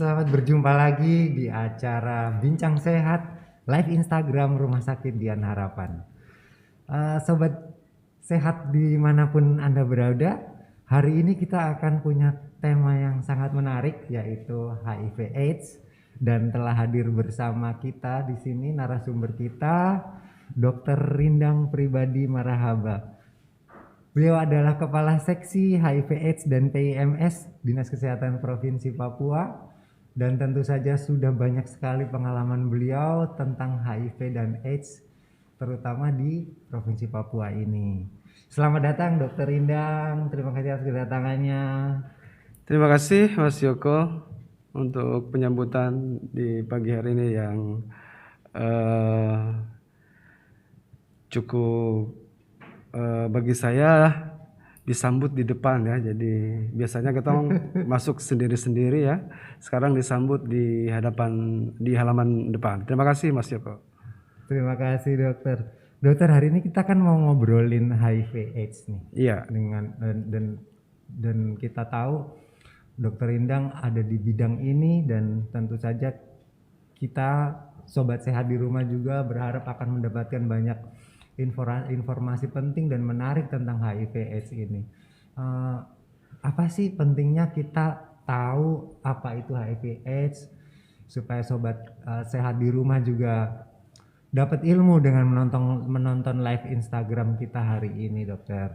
selamat berjumpa lagi di acara Bincang Sehat live Instagram Rumah Sakit Dian Harapan. Sobat sehat dimanapun Anda berada, hari ini kita akan punya tema yang sangat menarik yaitu HIV/AIDS dan telah hadir bersama kita di sini narasumber kita Dr. Rindang Pribadi Marahaba. Beliau adalah Kepala Seksi HIV/AIDS dan PIMS Dinas Kesehatan Provinsi Papua, dan tentu saja sudah banyak sekali pengalaman beliau tentang HIV dan AIDS, terutama di Provinsi Papua ini. Selamat datang Dr. Rindang, terima kasih atas kedatangannya. Terima kasih Mas Yoko untuk penyambutan di pagi hari ini yang cukup bagi saya disambut di depan ya. Jadi biasanya kita masuk sendiri-sendiri ya. Sekarang disambut di halaman depan. Terima kasih Mas Yoko. Terima kasih dokter. Dokter, hari ini kita kan mau ngobrolin HIV/AIDS nih. Iya. Dan kita tahu Dokter Rindang ada di bidang ini, dan tentu saja kita sobat sehat di rumah juga berharap akan mendapatkan banyak informasi penting dan menarik tentang HIV/AIDS ini. Apa sih pentingnya kita tahu apa itu HIV/AIDS supaya sobat sehat di rumah juga dapat ilmu dengan menonton live Instagram kita hari ini, dokter?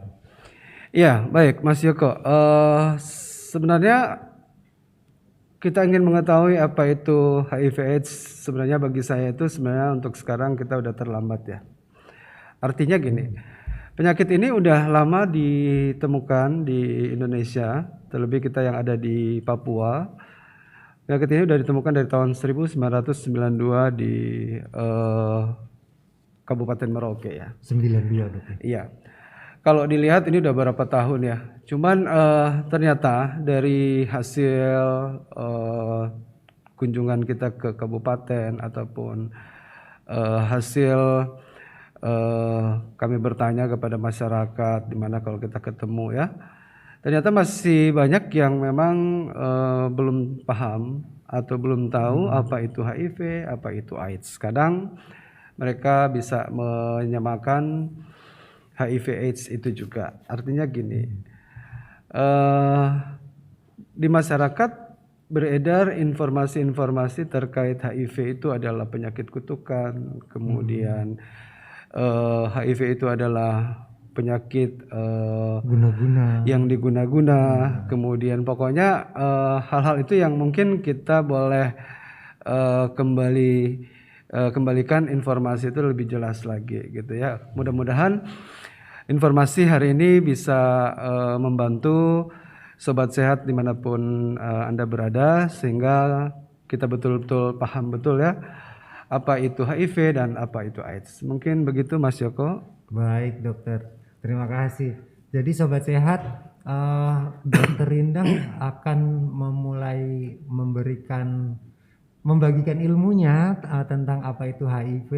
Ya, baik Mas Yoko. Sebenarnya kita ingin mengetahui apa itu HIV/AIDS. Sebenarnya bagi saya itu sebenarnya untuk sekarang kita udah terlambat ya. Artinya gini, penyakit ini udah lama ditemukan di Indonesia, terlebih kita yang ada di Papua. Penyakit ini udah ditemukan dari tahun 1992 di Kabupaten Merauke ya. 92 dokter. Iya. Kalau dilihat ini udah berapa tahun ya. Cuman ternyata dari hasil kunjungan kita ke kabupaten ataupun hasil kami bertanya kepada masyarakat di mana kalau kita ketemu ya, ternyata masih banyak yang memang belum paham atau belum tahu apa itu HIV, apa itu AIDS. Kadang mereka bisa menyamakan HIV/AIDS itu juga. Artinya gini, di masyarakat beredar informasi-informasi terkait HIV itu adalah penyakit kutukan, kemudian HIV itu adalah penyakit yang diguna-guna, kemudian pokoknya hal-hal itu yang mungkin kita boleh kembalikan informasi itu lebih jelas lagi gitu ya. Mudah-mudahan informasi hari ini bisa membantu sobat sehat dimanapun Anda berada, sehingga kita betul-betul paham betul ya apa itu HIV dan apa itu AIDS. Mungkin begitu Mas Yoko. Baik dokter, terima kasih. Jadi sobat sehat, Dokter Rindang akan memulai membagikan ilmunya tentang apa itu HIV.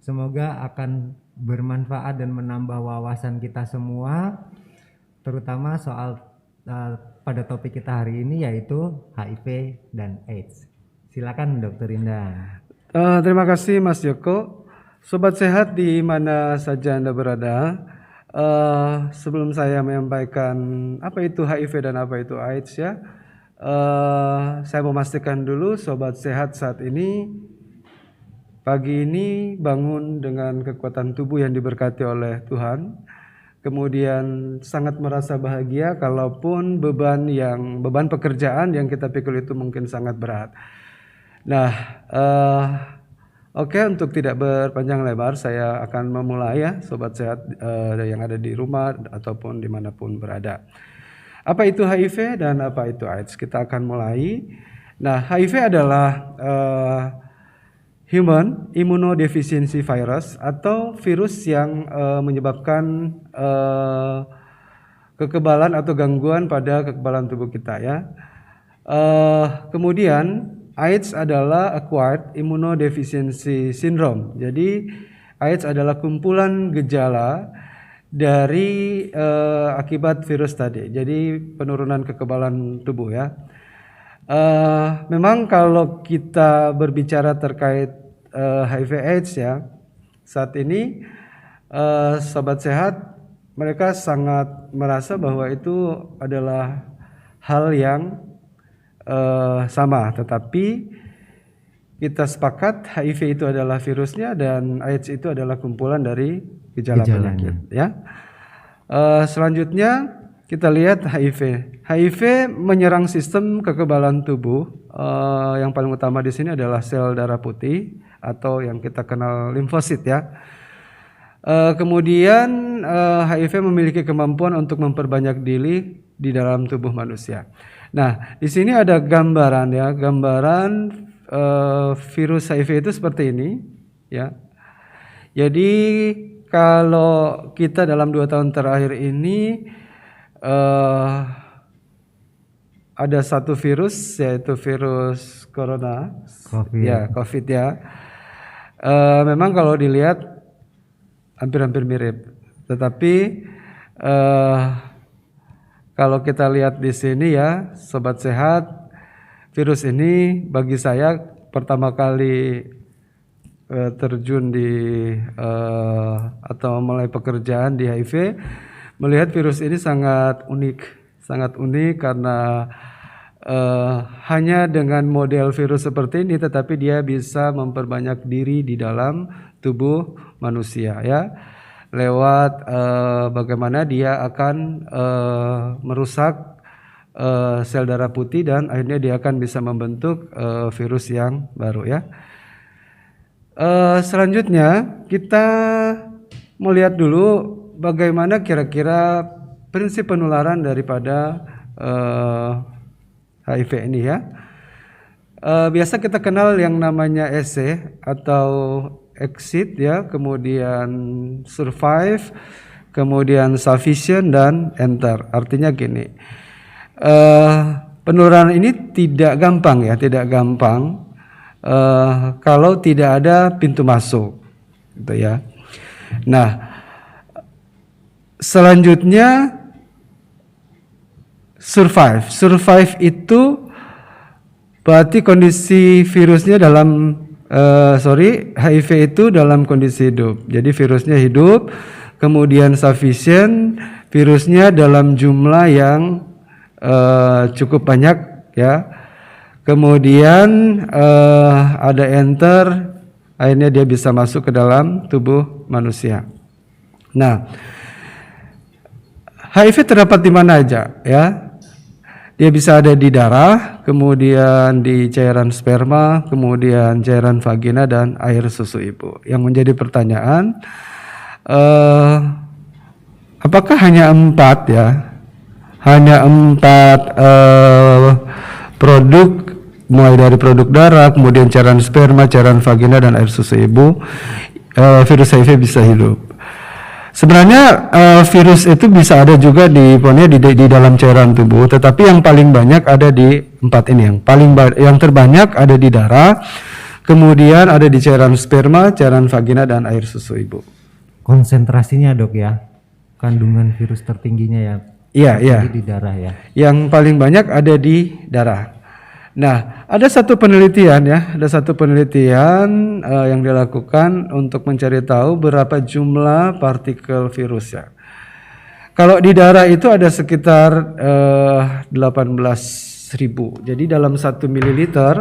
Semoga akan bermanfaat dan menambah wawasan kita semua, terutama soal pada topik kita hari ini yaitu HIV dan AIDS. Silakan Dokter Rindang. Terima kasih Mas Yoko. Sobat sehat di mana saja Anda berada, sebelum saya menyampaikan apa itu HIV dan apa itu AIDS ya, saya memastikan dulu sobat sehat saat ini pagi ini bangun dengan kekuatan tubuh yang diberkati oleh Tuhan, kemudian sangat merasa bahagia kalaupun beban pekerjaan yang kita pikul itu mungkin sangat berat. Nah, oke, untuk tidak berpanjang lebar, saya akan memulai ya, sobat sehat yang ada di rumah ataupun dimanapun berada. Apa itu HIV dan apa itu AIDS? Kita akan mulai. Nah, HIV adalah Human Immunodeficiency Virus atau virus yang menyebabkan kekebalan atau gangguan pada kekebalan tubuh kita ya. Kemudian AIDS adalah Acquired Immunodeficiency Syndrome. Jadi AIDS adalah kumpulan gejala dari akibat virus tadi. Jadi penurunan kekebalan tubuh ya. Memang kalau kita berbicara terkait HIV/AIDS ya, saat ini sobat sehat mereka sangat merasa bahwa itu adalah hal yang sama, tetapi kita sepakat HIV itu adalah virusnya dan AIDS itu adalah kumpulan dari gejala penyakit ya. Selanjutnya kita lihat HIV. HIV menyerang sistem kekebalan tubuh. Yang paling utama di sini adalah sel darah putih atau yang kita kenal limfosit ya. Kemudian HIV memiliki kemampuan untuk memperbanyak diri di dalam tubuh manusia. Nah, di sini ada gambaran ya, gambaran virus HIV itu seperti ini ya. Jadi kalau kita dalam 2 tahun terakhir ini ada satu virus yaitu virus corona, COVID. ya COVID ya. Memang kalau dilihat hampir-hampir mirip, tetapi kalau kita lihat di sini ya, sobat sehat, virus ini bagi saya pertama kali terjun di atau mulai pekerjaan di HIV, melihat virus ini sangat unik karena hanya dengan model virus seperti ini, tetapi dia bisa memperbanyak diri di dalam tubuh manusia ya, lewat bagaimana dia akan merusak sel darah putih dan akhirnya dia akan bisa membentuk virus yang baru ya. Selanjutnya kita mau lihat dulu bagaimana kira-kira prinsip penularan daripada HIV ini ya. Biasa kita kenal yang namanya ESE atau exit ya, kemudian survive, kemudian sufficient dan enter. Artinya gini, penularan ini tidak gampang ya, tidak gampang kalau tidak ada pintu masuk, gitu ya. Nah, selanjutnya survive itu berarti kondisi virusnya dalam HIV itu dalam kondisi hidup. Jadi virusnya hidup. Kemudian sufficient, virusnya dalam jumlah yang cukup banyak ya. Kemudian ada enter, akhirnya dia bisa masuk ke dalam tubuh manusia. Nah, HIV terdapat di mana aja ya? Dia bisa ada di darah, kemudian di cairan sperma, kemudian cairan vagina dan air susu ibu. Yang menjadi pertanyaan, apakah hanya 4 ya? Hanya 4 produk, mulai dari produk darah, kemudian cairan sperma, cairan vagina dan air susu ibu, virus HIV bisa hidup. Sebenarnya virus itu bisa ada juga di dalam cairan tubuh, tetapi yang paling banyak ada di 4 ini. Yang terbanyak ada di darah, kemudian ada di cairan sperma, cairan vagina dan air susu ibu. Konsentrasinya dok ya, kandungan virus tertingginya ya. Iya. Di darah ya. Yang paling banyak ada di darah. Nah, ada satu penelitian yang dilakukan untuk mencari tahu berapa jumlah partikel virus ya. Kalau di darah itu ada sekitar 18.000. Jadi dalam 1 mililiter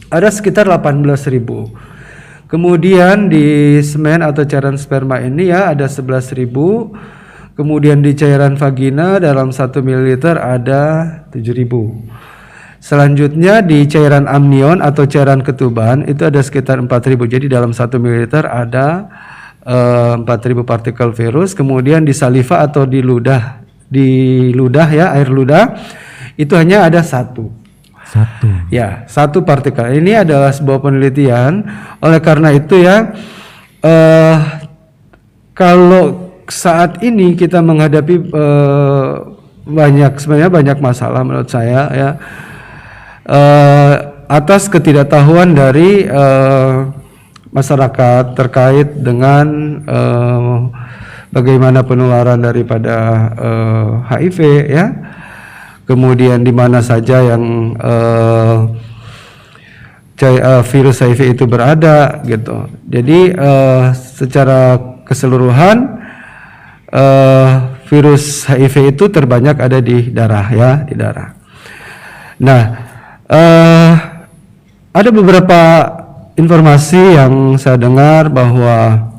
ada sekitar 18.000. Kemudian di semen atau cairan sperma ini ya ada 11.000. Kemudian di cairan vagina dalam 1 mililiter ada 7.000. Selanjutnya di cairan amnion atau cairan ketuban itu ada sekitar 4.000. Jadi dalam 1 mililiter ada 4.000 partikel virus. Kemudian di saliva atau di ludah ya, air ludah itu hanya ada 1. Ya, 1 partikel. Ini adalah sebuah penelitian. Oleh karena itu ya, kalau saat ini kita menghadapi banyak masalah menurut saya ya. Atas ketidaktahuan dari masyarakat terkait dengan bagaimana penularan daripada HIV ya. kemudian di mana saja yang virus HIV itu berada gitu. Jadi secara keseluruhan virus HIV itu terbanyak ada di darah ya, di darah. Nah, ada beberapa informasi yang saya dengar bahwa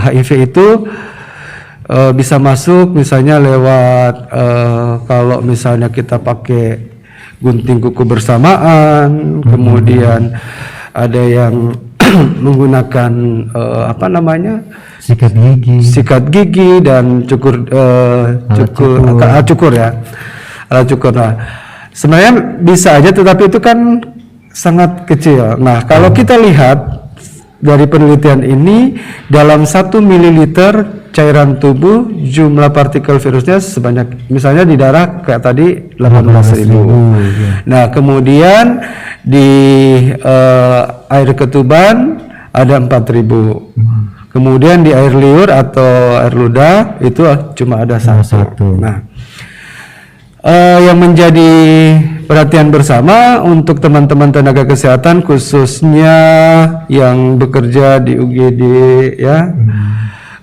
HIV itu bisa masuk misalnya lewat kalau misalnya kita pakai gunting kuku bersamaan, kemudian ada yang menggunakan sikat gigi dan cukur ya, alat cukur. Nah, sebenarnya bisa aja, tetapi itu kan sangat kecil. Nah, kalau kita lihat dari penelitian ini, dalam 1 mililiter cairan tubuh jumlah partikel virusnya sebanyak, misalnya di darah kayak tadi 18.000. Ya. Nah, kemudian di air ketuban ada 4.000. Kemudian di air liur atau air ludah itu cuma ada satu. Nah, yang menjadi perhatian bersama untuk teman-teman tenaga kesehatan khususnya yang bekerja di UGD ya.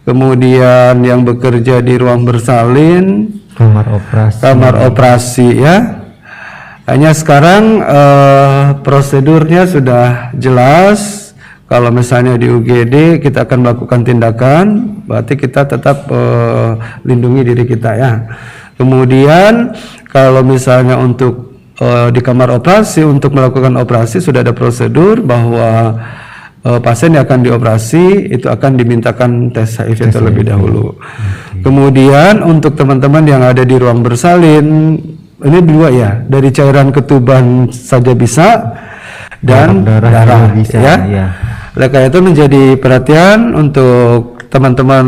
Kemudian yang bekerja di ruang bersalin, kamar operasi ya. Hanya sekarang prosedurnya sudah jelas. Kalau misalnya di UGD kita akan melakukan tindakan, berarti kita tetap lindungi diri kita ya. Kemudian kalau misalnya untuk di kamar operasi untuk melakukan operasi sudah ada prosedur bahwa pasien yang akan dioperasi itu akan dimintakan tes HIV terlebih dahulu. Kemudian untuk teman-teman yang ada di ruang bersalin, ini dua ya, dari cairan ketuban saja bisa dan darah bisa, ya. Oleh karena itu menjadi perhatian untuk teman-teman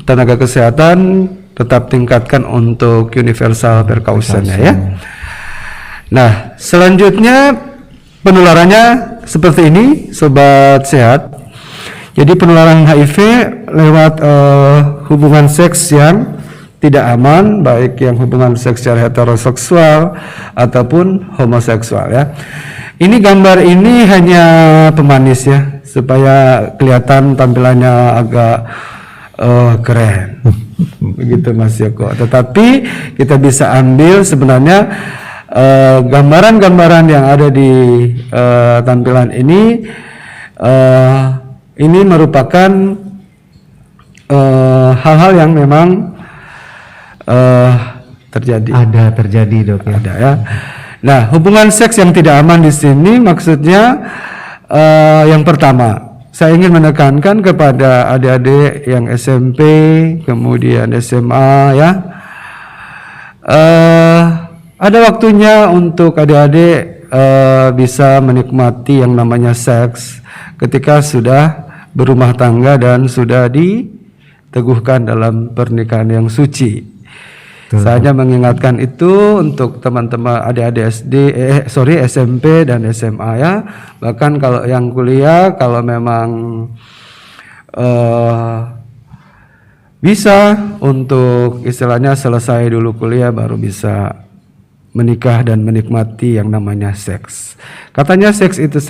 tenaga kesehatan tetap tingkatkan untuk universal precaution ya. Nah, selanjutnya penularannya seperti ini, sobat sehat. Jadi penularan HIV lewat hubungan seks yang tidak aman, baik yang hubungan seks secara heteroseksual ataupun homoseksual ya. Ini gambar ini hanya pemanis ya, supaya kelihatan tampilannya agak keren. Begitu Mas Yoko. Tetapi kita bisa ambil sebenarnya gambaran-gambaran yang ada di tampilan ini merupakan hal-hal yang memang terjadi. Ada terjadi dok ya. Ada ya. Nah, hubungan seks yang tidak aman di sini maksudnya yang pertama, saya ingin menekankan kepada adik-adik yang SMP, kemudian SMA ya. Ada waktunya untuk adik-adik bisa menikmati yang namanya seks ketika sudah berumah tangga dan sudah diteguhkan dalam pernikahan yang suci. Saya hanya mengingatkan itu untuk teman-teman adik-adik SMP dan SMA ya. Bahkan kalau yang kuliah, kalau memang bisa untuk istilahnya selesai dulu kuliah baru bisa menikah dan menikmati yang namanya seks. Katanya seks itu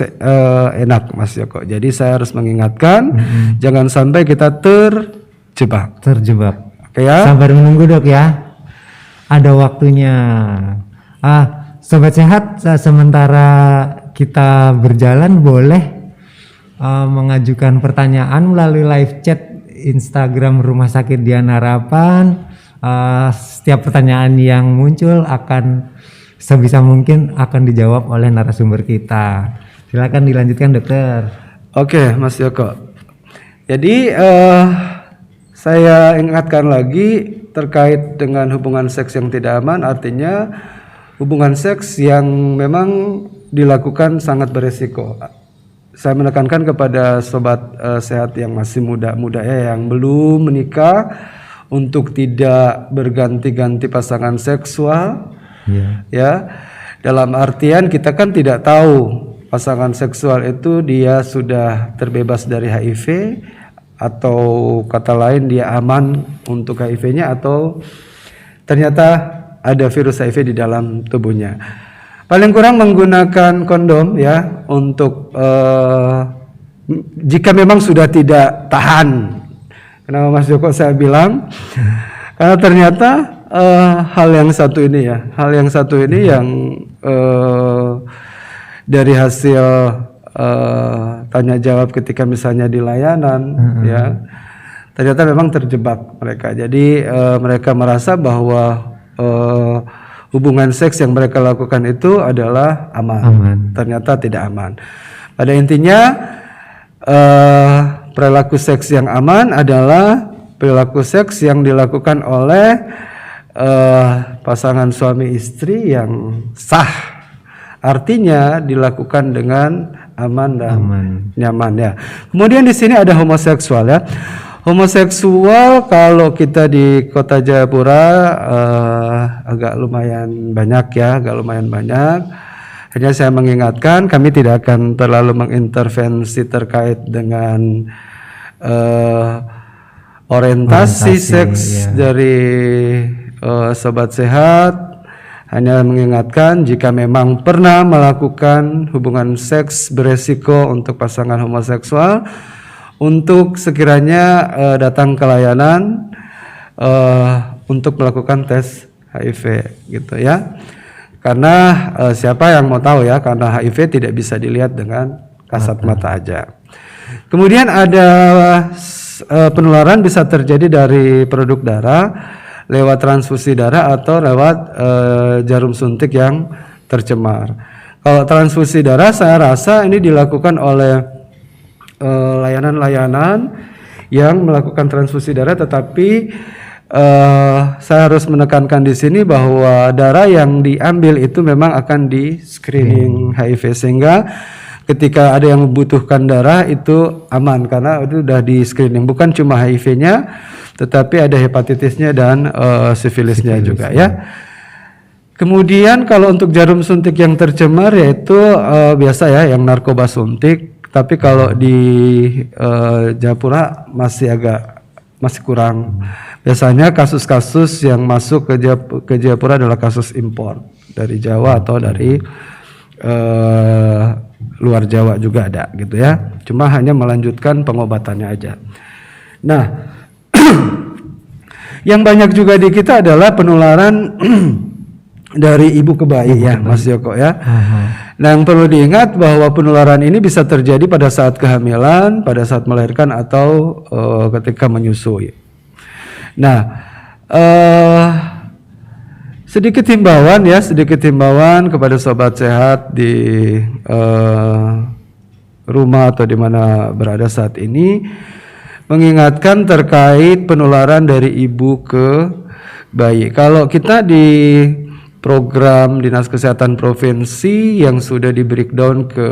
enak Mas Joko. Jadi saya harus mengingatkan jangan sampai kita terjebak. Oke ya. Sabar menunggu dok ya. Ada waktunya. Sobat sehat, sementara kita berjalan boleh mengajukan pertanyaan melalui live chat Instagram Rumah Sakit Dian Harapan. Setiap pertanyaan yang muncul akan sebisa mungkin akan dijawab oleh narasumber kita. Silakan dilanjutkan dokter. Oke Mas Joko. Jadi saya ingatkan lagi terkait dengan hubungan seks yang tidak aman, artinya hubungan seks yang memang dilakukan sangat beresiko. Saya menekankan kepada sobat sehat yang masih muda-muda ya, yang belum menikah, untuk tidak berganti-ganti pasangan seksual. Ya, dalam artian kita kan tidak tahu pasangan seksual itu dia sudah terbebas dari HIV atau kata lain dia aman untuk HIV-nya atau ternyata ada virus HIV di dalam tubuhnya. Paling kurang menggunakan kondom ya untuk jika memang sudah tidak tahan. Kenapa Mas Joko saya bilang? Karena ternyata hal yang satu ini yang dari hasil tanya jawab ketika misalnya di layanan ya, ternyata memang terjebak mereka. Jadi mereka merasa bahwa hubungan seks yang mereka lakukan itu adalah aman. Ternyata tidak aman. Pada intinya perilaku seks yang aman adalah perilaku seks yang dilakukan oleh pasangan suami istri yang sah. Artinya dilakukan dengan aman dan nyaman ya. Kemudian di sini ada homoseksual ya. Homoseksual kalau kita di Kota Jayapura agak lumayan banyak. Hanya saya mengingatkan, kami tidak akan terlalu mengintervensi terkait dengan orientasi seks dari sobat sehat. Hanya mengingatkan jika memang pernah melakukan hubungan seks beresiko untuk pasangan homoseksual, untuk sekiranya datang ke layanan untuk melakukan tes HIV gitu ya. Karena siapa yang mau tahu ya, karena HIV tidak bisa dilihat dengan kasat mata aja. Kemudian ada penularan bisa terjadi dari produk darah, lewat transfusi darah atau lewat jarum suntik yang tercemar. Kalau transfusi darah saya rasa ini dilakukan oleh layanan-layanan yang melakukan transfusi darah, tetapi saya harus menekankan di sini bahwa darah yang diambil itu memang akan di screening HIV, sehingga ketika ada yang membutuhkan darah itu aman karena itu sudah di screening. Bukan cuma HIV-nya, tetapi ada hepatitisnya dan sifilisnya juga ya. Kemudian kalau untuk jarum suntik yang tercemar yaitu biasa ya yang narkoba suntik. Tapi kalau di Jayapura masih kurang. Biasanya kasus-kasus yang masuk ke Jayapura adalah kasus impor dari Jawa atau dari luar Jawa juga ada gitu ya. Cuma hanya melanjutkan pengobatannya aja. Nah, yang banyak juga di kita adalah penularan dari ibu ke bayi ya, Mas Joko ya. Nah, yang perlu diingat bahwa penularan ini bisa terjadi pada saat kehamilan, pada saat melahirkan atau ketika menyusui. Nah, sedikit himbauan kepada sobat sehat di rumah atau di mana berada saat ini, mengingatkan terkait penularan dari ibu ke bayi. Kalau kita di program Dinas Kesehatan Provinsi yang sudah di breakdown ke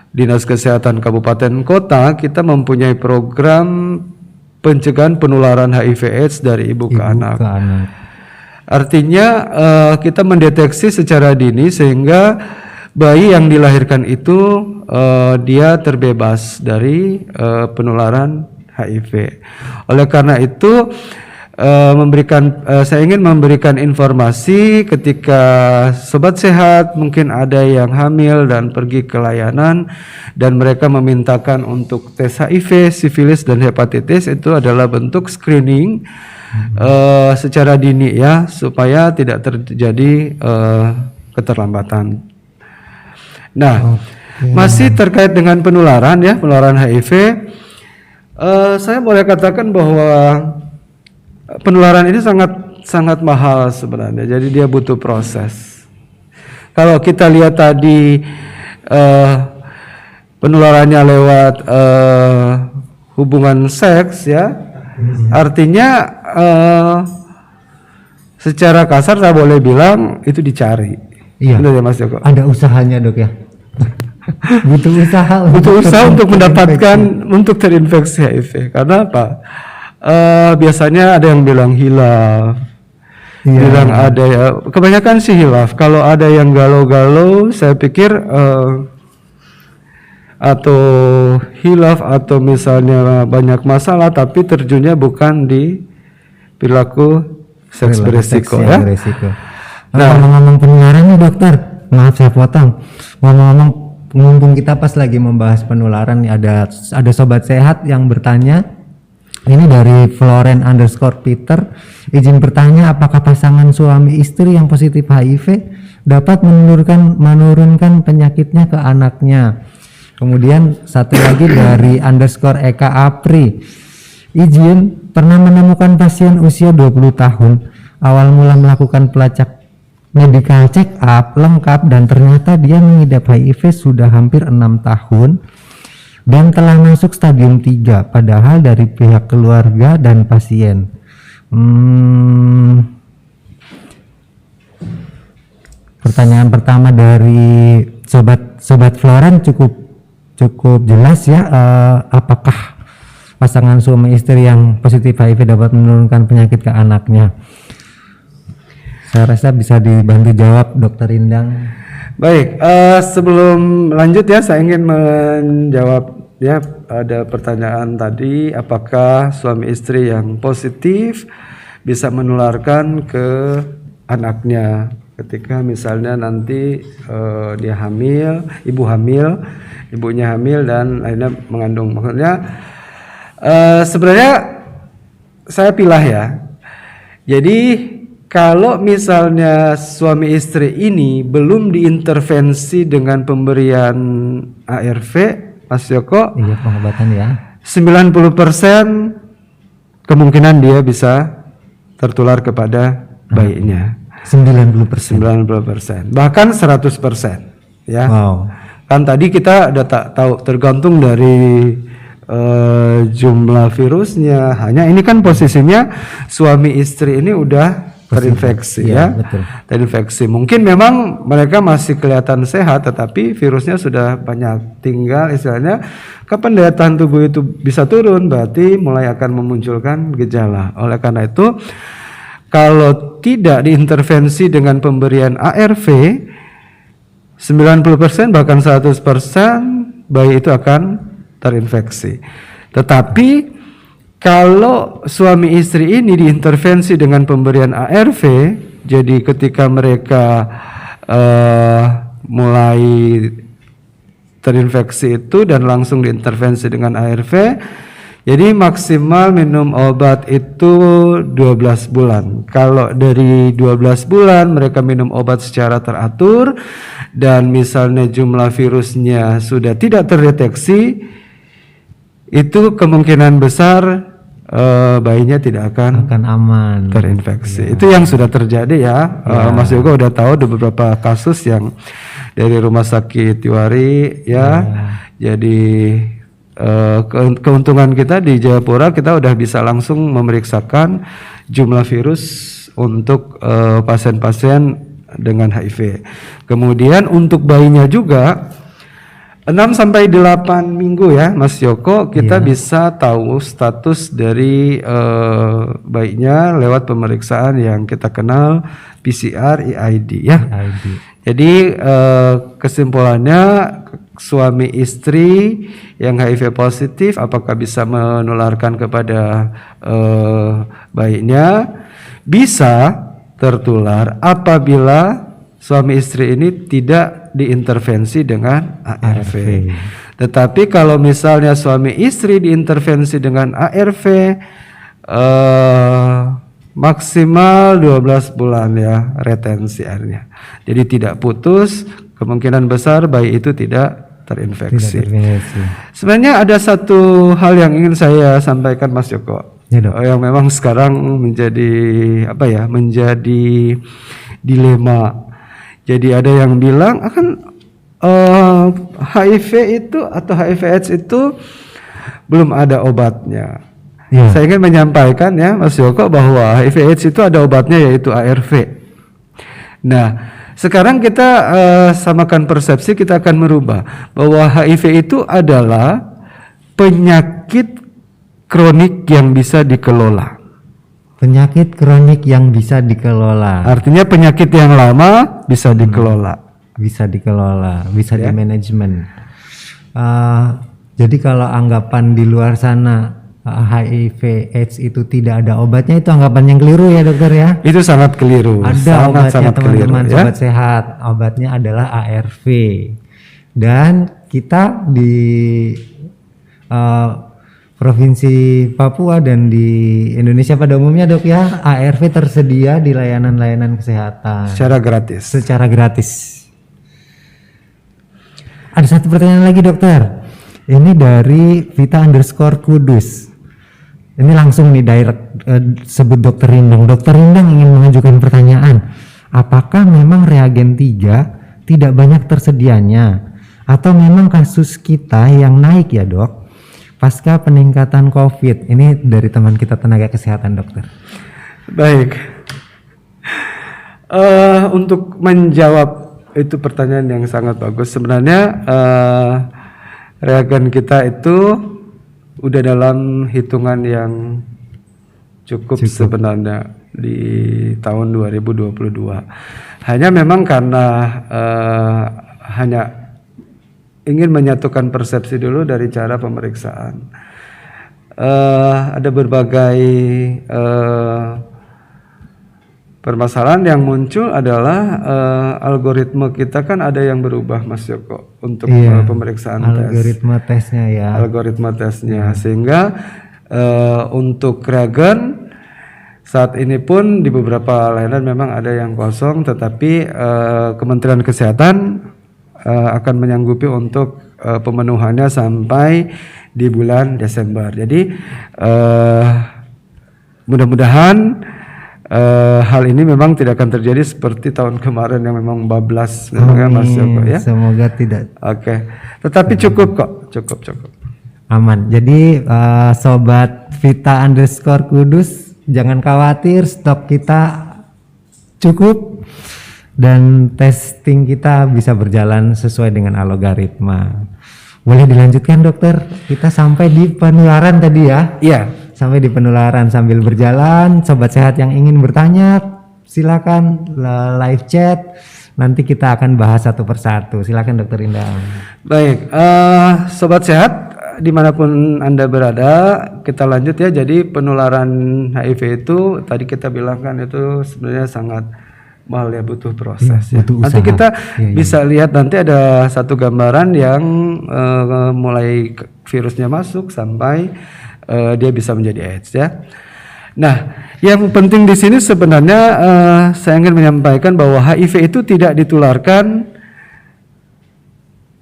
Dinas Kesehatan Kabupaten Kota, kita mempunyai program pencegahan penularan HIV/AIDS dari ibu ke anak. Artinya kita mendeteksi secara dini sehingga bayi yang dilahirkan itu dia terbebas dari penularan HIV. Oleh karena itu saya ingin memberikan informasi ketika sobat sehat mungkin ada yang hamil dan pergi ke layanan dan mereka memintakan untuk tes HIV, sifilis dan hepatitis, itu adalah bentuk screening secara dini ya, supaya tidak terjadi keterlambatan. Nah, masih terkait dengan penularan ya, penularan HIV, saya boleh katakan bahwa penularan ini sangat mahal sebenarnya, jadi dia butuh proses. Kalau kita lihat tadi penularannya lewat hubungan seks ya, artinya secara kasar saya boleh bilang itu dicari. Iya. Benar ya Mas Joko? Ada usahanya dok ya. butuh usaha untuk mendapatkan untuk terinfeksi HIV. Karena apa? Biasanya ada yang bilang hilaf, bilang ada ya, kebanyakan sih hilaf. Kalau ada yang galau-galau, saya pikir atau hilaf atau misalnya banyak masalah, tapi terjunnya bukan di perilaku seks beresiko ya. Beresiko. Ngomong-ngomong penularan nih dokter, maaf saya potong. Ngomong-ngomong, mumpung kita pas lagi membahas penularan nih, ada sobat sehat yang bertanya. Ini dari Floren_Peter, izin bertanya, apakah pasangan suami istri yang positif HIV dapat menurunkan penyakitnya ke anaknya? Kemudian satu lagi dari _Eka Apri, izin, pernah menemukan pasien usia 20 tahun, awal mula melakukan pelacak medical check up lengkap dan ternyata dia mengidap HIV sudah hampir 6 tahun dan telah masuk stadium 3, padahal dari pihak keluarga dan pasien. Pertanyaan pertama dari sobat Floren cukup jelas ya, apakah pasangan suami istri yang positif HIV dapat menurunkan penyakit ke anaknya? Saya rasa bisa dibantu jawab Dokter Indang. Baik, sebelum lanjut ya, saya ingin menjawab ya, ada pertanyaan tadi, apakah suami istri yang positif bisa menularkan ke anaknya ketika misalnya nanti dia hamil, ibunya hamil dan akhirnya mengandung. Maksudnya sebenarnya saya pilah ya. Jadi kalau misalnya suami istri ini belum diintervensi dengan pemberian ARV, Mas Joko, iya, pengobatan ya, 90% kemungkinan dia bisa tertular kepada bayinya. 90%, bahkan 100% ya. Wow. Kan tadi kita udah tahu tergantung dari jumlah virusnya. Hanya ini kan posisinya suami istri ini udah terinfeksi ya, betul. Terinfeksi. Mungkin memang mereka masih kelihatan sehat, tetapi virusnya sudah banyak. Tinggal istilahnya kapan daya tahan tubuh itu bisa turun, berarti mulai akan memunculkan gejala. Oleh karena itu, kalau tidak diintervensi dengan pemberian ARV, 90% bahkan 100% bayi itu akan terinfeksi. Tetapi kalau suami istri ini diintervensi dengan pemberian ARV, jadi ketika mereka mulai terinfeksi itu dan langsung diintervensi dengan ARV, jadi maksimal minum obat itu 12 bulan. Kalau dari 12 bulan mereka minum obat secara teratur dan misalnya jumlah virusnya sudah tidak terdeteksi, itu kemungkinan besar bayinya tidak akan aman terinfeksi. Ya. Itu yang sudah terjadi ya. Mas Yoga udah tahu ada beberapa kasus yang dari Rumah Sakit Tiwari ya. Jadi keuntungan kita di Jayapura, kita udah bisa langsung memeriksakan jumlah virus untuk pasien-pasien dengan HIV. Kemudian untuk bayinya juga 6-8 minggu ya Mas Yoko, kita bisa tahu status dari bayinya lewat pemeriksaan yang kita kenal PCR EID ya. Jadi kesimpulannya, suami istri yang HIV positif apakah bisa menularkan kepada bayinya? Bisa tertular apabila suami istri ini tidak diintervensi dengan ARV. Tetapi kalau misalnya suami istri diintervensi dengan ARV, maksimal 12 bulan ya retensi airnya. Jadi tidak putus, kemungkinan besar bayi itu tidak terinfeksi. Sebenarnya ada satu hal yang ingin saya sampaikan Mas Joko. Ya, yang memang sekarang menjadi menjadi dilema. Jadi ada yang bilang akan HIV itu atau HIV/AIDS itu belum ada obatnya. Ya. Saya ingin menyampaikan ya Mas Joko bahwa HIV/AIDS itu ada obatnya, yaitu ARV. Nah, sekarang kita samakan persepsi, kita akan merubah bahwa HIV itu adalah penyakit kronik yang bisa dikelola. Penyakit kronik yang bisa dikelola. Artinya penyakit yang lama bisa dikelola. Bisa dikelola, bisa dimanajemen. Jadi kalau anggapan di luar sana HIV AIDS itu tidak ada obatnya, itu anggapan yang keliru ya dokter ya. Itu sangat keliru. Ada obatnya sangat teman-teman keliru, sobat sehat. Obatnya adalah ARV. Dan kita di Provinsi Papua dan di Indonesia pada umumnya dok ya, ARV tersedia di layanan-layanan kesehatan secara gratis. Ada satu pertanyaan lagi dokter. Ini dari Vita_Kudus. Ini langsung nih direct sebut dokter Rindang. Dokter Rindang ingin mengajukan pertanyaan. Apakah memang reagen 3 tidak banyak tersedianya? Atau memang kasus kita yang naik ya dok? Pasca peningkatan COVID. Ini dari teman kita tenaga kesehatan dokter. Baik. Untuk menjawab itu pertanyaan yang sangat bagus. Sebenarnya reagen kita itu udah dalam hitungan yang cukup sebenarnya di tahun 2022. Hanya memang karena hanya ingin menyatukan persepsi dulu dari cara pemeriksaan. Ada berbagai permasalahan yang muncul adalah algoritma kita kan ada yang berubah Mas Joko untuk pemeriksaan algoritma tesnya ya. Algoritma tesnya sehingga untuk reagen saat ini pun di beberapa layanan memang ada yang kosong, tetapi Kementerian Kesehatan akan menyanggupi untuk pemenuhannya sampai di bulan Desember. Jadi mudah-mudahan hal ini memang tidak akan terjadi seperti tahun kemarin yang memang bablas Mas Joko ya. Semoga tidak. Oke. Tetapi cukup kok, cukup. Aman. Jadi sobat Vita_Kudus jangan khawatir, stok kita cukup dan testing kita bisa berjalan sesuai dengan algoritma. Boleh dilanjutkan dokter? Kita sampai di penularan tadi ya? Iya. Sampai di penularan sambil berjalan. Sobat sehat yang ingin bertanya silakan live chat. Nanti kita akan bahas satu persatu. Silakan dokter Indah. Baik, sobat sehat dimanapun Anda berada, kita lanjut ya. Jadi penularan HIV itu tadi kita bilang kan itu sebenarnya sangat mahal ya, butuh proses ya. Nanti kita bisa lihat nanti ada satu gambaran yang mulai virusnya masuk sampai dia bisa menjadi AIDS ya. Nah, yang penting di sini sebenarnya saya ingin menyampaikan bahwa HIV itu tidak ditularkan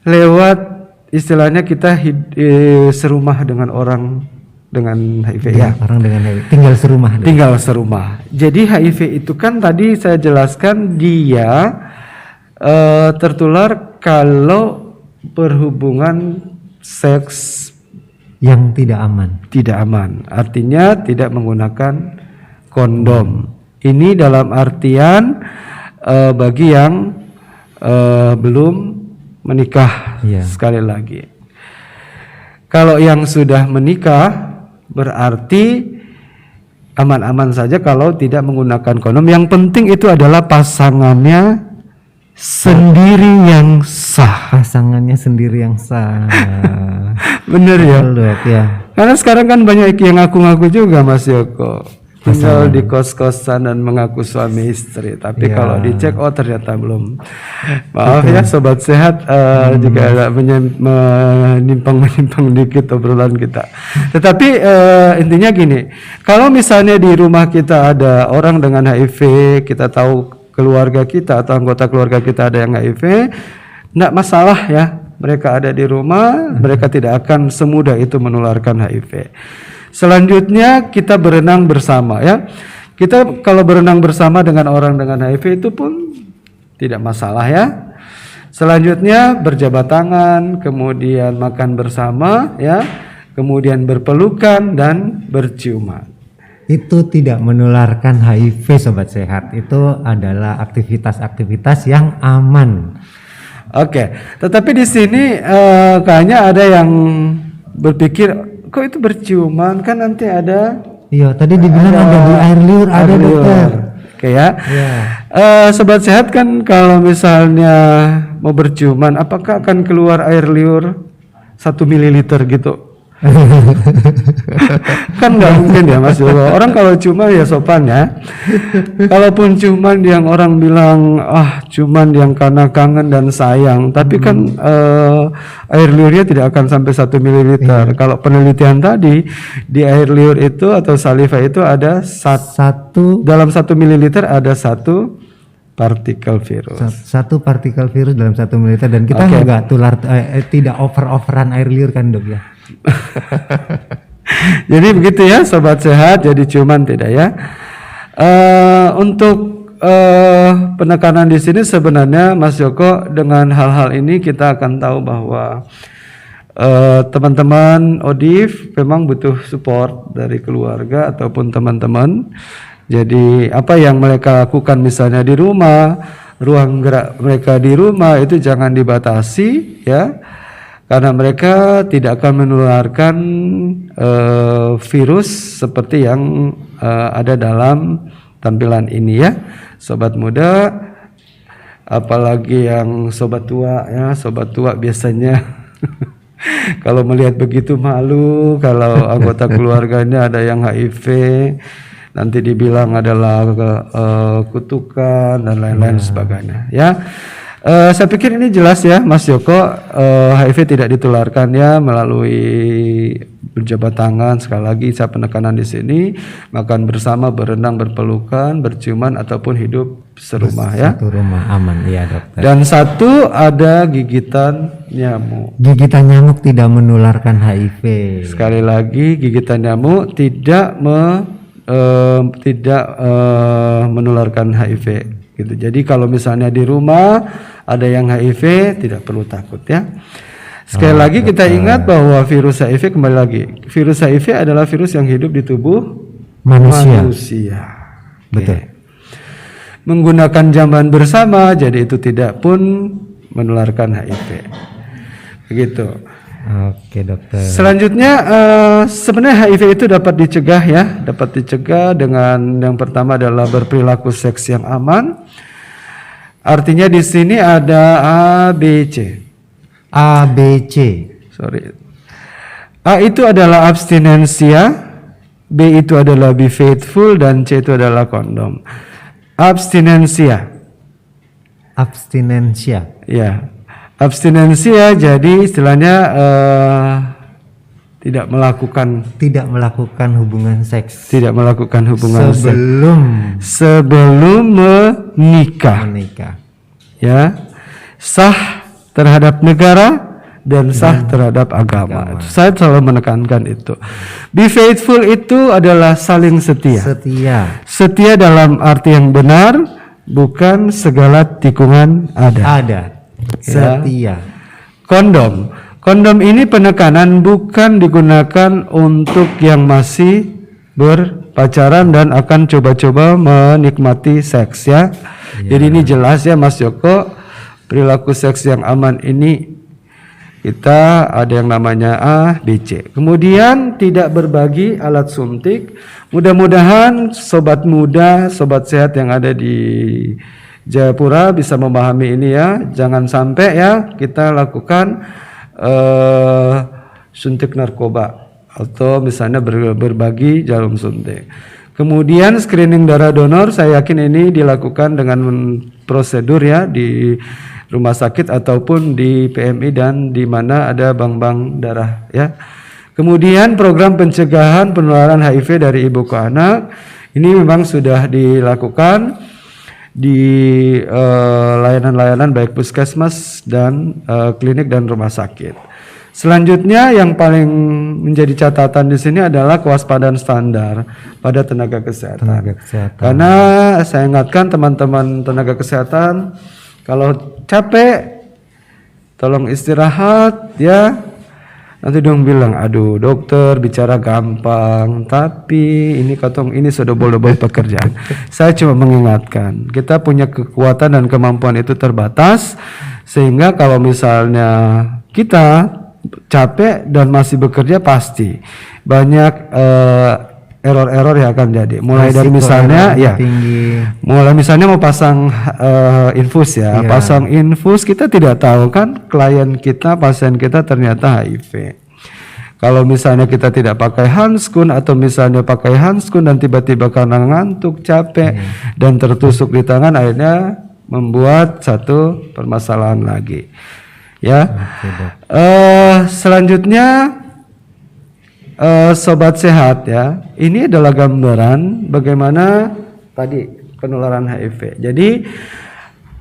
lewat istilahnya kita serumah dengan orang dengan HIV ya. Orang dengan HIV tinggal serumah. Jadi HIV itu kan tadi saya jelaskan dia tertular kalau berhubungan seks yang tidak aman. Artinya tidak menggunakan kondom. Ini dalam artian bagi yang belum menikah. Sekali lagi. Kalau yang sudah menikah berarti aman-aman saja kalau tidak menggunakan kondom. Yang penting itu adalah pasangannya sendiri yang sah. Bener ya? Dok, ya. Karena sekarang kan banyak yang ngaku-ngaku juga Mas Joko. Tinggal di kos-kosan dan mengaku suami istri. Tapi kalau dicek ternyata belum. Maaf ya sobat sehat juga agak menyimpang dikit obrolan kita. Tetapi intinya gini, kalau misalnya di rumah kita ada orang dengan HIV, kita tahu keluarga kita atau anggota keluarga kita ada yang HIV, enggak masalah ya. Mereka ada di rumah, mereka tidak akan semudah itu menularkan HIV. Selanjutnya kita berenang bersama ya. Kita kalau berenang bersama dengan orang dengan HIV itu pun tidak masalah ya. Selanjutnya berjabat tangan, kemudian makan bersama ya, kemudian berpelukan dan berciuman. Itu tidak menularkan HIV sobat sehat. Itu adalah aktivitas-aktivitas yang aman. Oke, tetapi di sini kayaknya ada yang berpikir kok itu berciuman kan nanti ada. Iya, tadi dibilang ada di air liur, ada dokter. Oke ya. Sobat sehat kan kalau misalnya mau berciuman, apakah akan keluar air liur 1 ml gitu? Kan nggak mungkin ya Mas Joko. Orang kalau cuma ya sopan ya. Kalaupun cuman yang orang bilang cuman yang karena kangen dan sayang, tapi kan air liurnya tidak akan sampai 1 ml. Kalau penelitian tadi di air liur itu atau saliva itu ada dalam 1 ml ada 1 partikel virus. 1 partikel virus dalam 1 ml, dan kita nggak tular tidak over-overan air liur kan dok ya? Jadi begitu ya sobat sehat, jadi cuman tidak ya. Untuk penekanan di sini sebenarnya Mas Joko, dengan hal-hal ini kita akan tahu bahwa teman-teman ODIF memang butuh support dari keluarga ataupun teman-teman. Jadi apa yang mereka lakukan misalnya di rumah, ruang gerak mereka di rumah itu jangan dibatasi ya. Karena mereka tidak akan menularkan virus seperti yang ada dalam tampilan ini ya, sobat muda, apalagi yang sobat tua ya. Sobat tua biasanya kalau melihat begitu malu kalau anggota keluarganya ada yang HIV, nanti dibilang adalah kutukan dan lain-lain sebagainya ya. Saya pikir ini jelas ya Mas Joko, HIV tidak ditularkan ya melalui berjabat tangan. Sekali lagi saya penekanan di sini, makan bersama, berenang, berpelukan, berciuman ataupun hidup serumah ya. Satu rumah aman ya dokter. Dan 1 ada gigitan nyamuk. Gigitan nyamuk tidak menularkan HIV. Sekali lagi gigitan nyamuk tidak menularkan HIV. Gitu. Jadi kalau misalnya di rumah ada yang HIV tidak perlu takut ya. Sekali lagi kita ingat bahwa virus HIV, kembali lagi, virus HIV adalah virus yang hidup di tubuh manusia. Betul. Menggunakan jamban bersama, jadi itu tidak pun menularkan HIV. Begitu. Oke dokter. Selanjutnya sebenarnya HIV itu dapat dicegah ya, dapat dicegah dengan yang pertama adalah berperilaku seks yang aman. Artinya di sini ada ABC. Sorry. A itu adalah abstinensia, B itu adalah be faithful, dan C itu adalah kondom. Abstinensia. Ya. Abstinensia jadi istilahnya tidak melakukan hubungan seks. Sebelum menikah. Ya. Sah terhadap negara dan sah terhadap agama. Saya selalu menekankan itu. Be faithful itu adalah saling setia. Setia dalam arti yang benar, bukan segala tikungan ada. Setia. Kondom ini penekanan bukan digunakan untuk yang masih berpacaran dan akan coba-coba menikmati seks ya. Jadi ini jelas ya Mas Joko, perilaku seks yang aman ini kita ada yang namanya A, B, C. Kemudian tidak berbagi alat suntik. Mudah-mudahan sobat muda, sobat sehat yang ada di Jayapura bisa memahami ini ya. Jangan sampai ya kita lakukan suntik narkoba atau misalnya berbagi jarum suntik. Kemudian screening darah donor, saya yakin ini dilakukan dengan prosedur ya di rumah sakit ataupun di PMI dan di mana ada bank-bank darah ya. Kemudian program pencegahan penularan HIV dari ibu ke anak ini memang sudah dilakukan di layanan-layanan baik puskesmas dan klinik dan rumah sakit. Selanjutnya yang paling menjadi catatan di sini adalah kewaspadaan standar pada tenaga kesehatan. Karena saya ingatkan teman-teman tenaga kesehatan, kalau capek tolong istirahat ya. Nanti dong bilang, aduh dokter bicara gampang, tapi ini sudah double pekerjaan. Saya cuma mengingatkan, kita punya kekuatan dan kemampuan itu terbatas, sehingga kalau misalnya kita capek dan masih bekerja pasti banyak error-error yang akan jadi. Mulai dari misalnya mulai misalnya mau pasang infus ya, pasang infus kita tidak tahu kan klien kita, pasien kita ternyata HIV. Kalau misalnya kita tidak pakai handskun atau misalnya pakai handskun dan tiba-tiba karena ngantuk, capek dan tertusuk di tangan, akhirnya membuat satu permasalahan lagi. Ya. Selanjutnya sobat sehat ya. Ini adalah gambaran bagaimana tadi penularan HIV. Jadi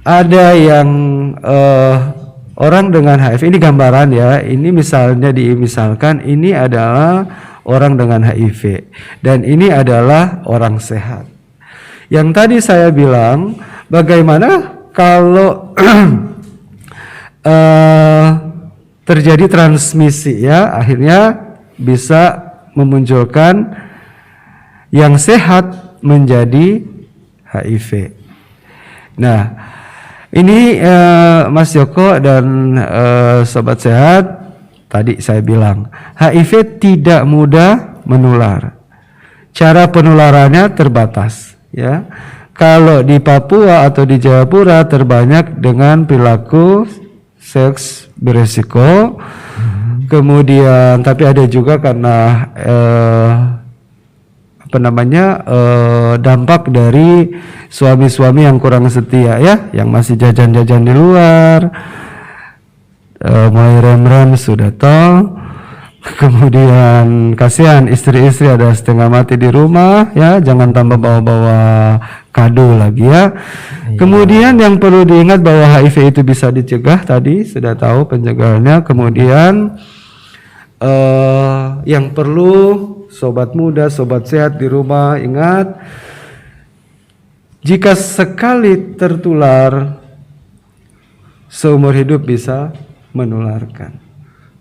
ada yang orang dengan HIV, ini gambaran ya, ini misalnya dimisalkan ini adalah orang dengan HIV dan ini adalah orang sehat. Yang tadi saya bilang bagaimana kalau terjadi transmisi ya, akhirnya bisa memunculkan yang sehat menjadi HIV. Nah, ini Mas Joko dan sobat sehat, tadi saya bilang HIV tidak mudah menular. Cara penularannya terbatas ya. Kalau di Papua atau di Jayapura terbanyak dengan perilaku seks beresiko. Kemudian tapi ada juga karena dampak dari suami-suami yang kurang setia ya, yang masih jajan-jajan di luar, mulai rem-rem sudah tahu. Kemudian kasihan istri-istri ada setengah mati di rumah ya, jangan tambah bawa-bawa kado lagi ya. Kemudian yang perlu diingat bahwa HIV itu bisa dicegah, tadi sudah tahu pencegahannya. Kemudian yang perlu sobat muda, sobat sehat di rumah ingat, jika sekali tertular seumur hidup bisa menularkan.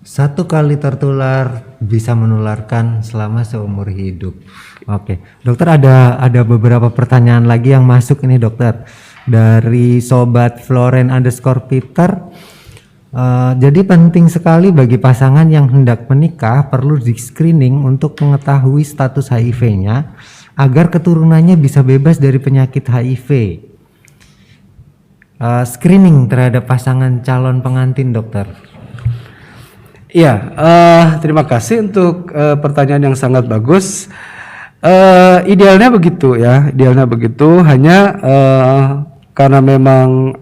Satu kali tertular bisa menularkan selama seumur hidup. Oke, dokter ada beberapa pertanyaan lagi yang masuk ini dokter dari sobat Floren_Peter. Jadi penting sekali bagi pasangan yang hendak menikah perlu di screening untuk mengetahui status HIV-nya agar keturunannya bisa bebas dari penyakit HIV. Screening terhadap pasangan calon pengantin dokter. Iya, terima kasih untuk pertanyaan yang sangat bagus. Idealnya begitu ya, idealnya begitu. Hanya karena memang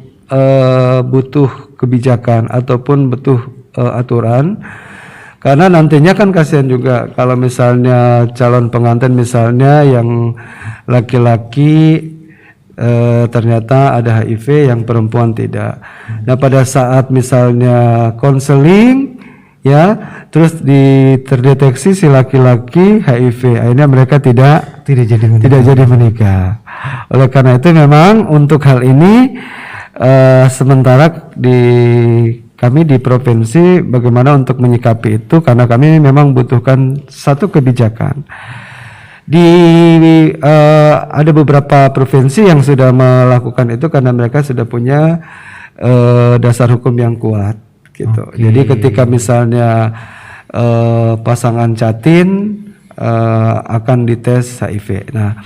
butuh kebijakan ataupun butuh aturan. Karena nantinya kan kasihan juga kalau misalnya calon pengantin misalnya yang laki-laki ternyata ada HIV, yang perempuan tidak. Nah pada saat misalnya konseling ya, terus terdeteksi si laki-laki HIV, akhirnya mereka tidak jadi menikah. Oleh karena itu memang untuk hal ini sementara kami di provinsi bagaimana untuk menyikapi itu, karena kami memang butuhkan satu kebijakan. Ada beberapa provinsi yang sudah melakukan itu karena mereka sudah punya dasar hukum yang kuat. Gitu. Jadi ketika misalnya pasangan catin akan dites HIV. Nah,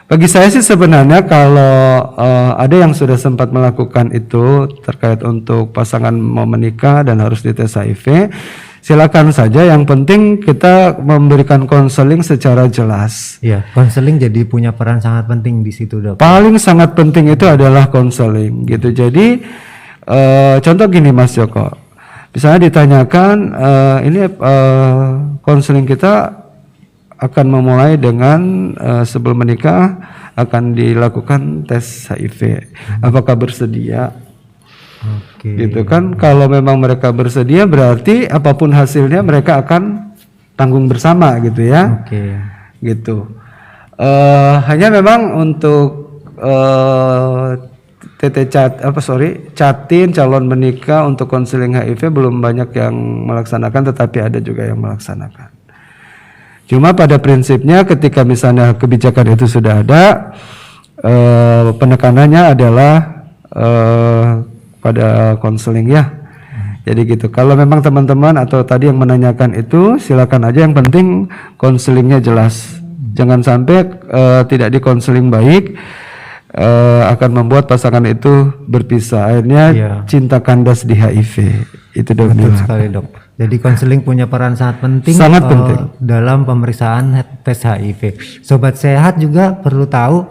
bagi saya sih sebenarnya kalau ada yang sudah sempat melakukan itu terkait untuk pasangan mau menikah dan harus dites HIV, silakan saja. Yang penting kita memberikan konseling secara jelas. Iya, konseling jadi punya peran sangat penting di situ, Dok. Paling sangat penting itu adalah konseling, gitu. Jadi contoh gini Mas Joko, misalnya ditanyakan konseling kita akan memulai dengan sebelum menikah akan dilakukan tes HIV, apakah bersedia? Gitu kan, kalau memang mereka bersedia berarti apapun hasilnya mereka akan tanggung bersama gitu ya. Gitu. Hanya memang untuk catin calon menikah untuk konseling HIV belum banyak yang melaksanakan, tetapi ada juga yang melaksanakan. Cuma pada prinsipnya ketika misalnya kebijakan itu sudah ada, penekanannya adalah pada konseling ya. Jadi gitu. Kalau memang teman-teman atau tadi yang menanyakan itu silakan aja, yang penting konselingnya jelas. Jangan sampai tidak dikonseling baik, akan membuat pasangan itu berpisah, akhirnya cinta kandas di HIV. Itu dok. Betul sekali dok. Jadi konseling punya peran sangat penting, Sangat penting. dalam pemeriksaan tes HIV. Sobat Sehat juga perlu tahu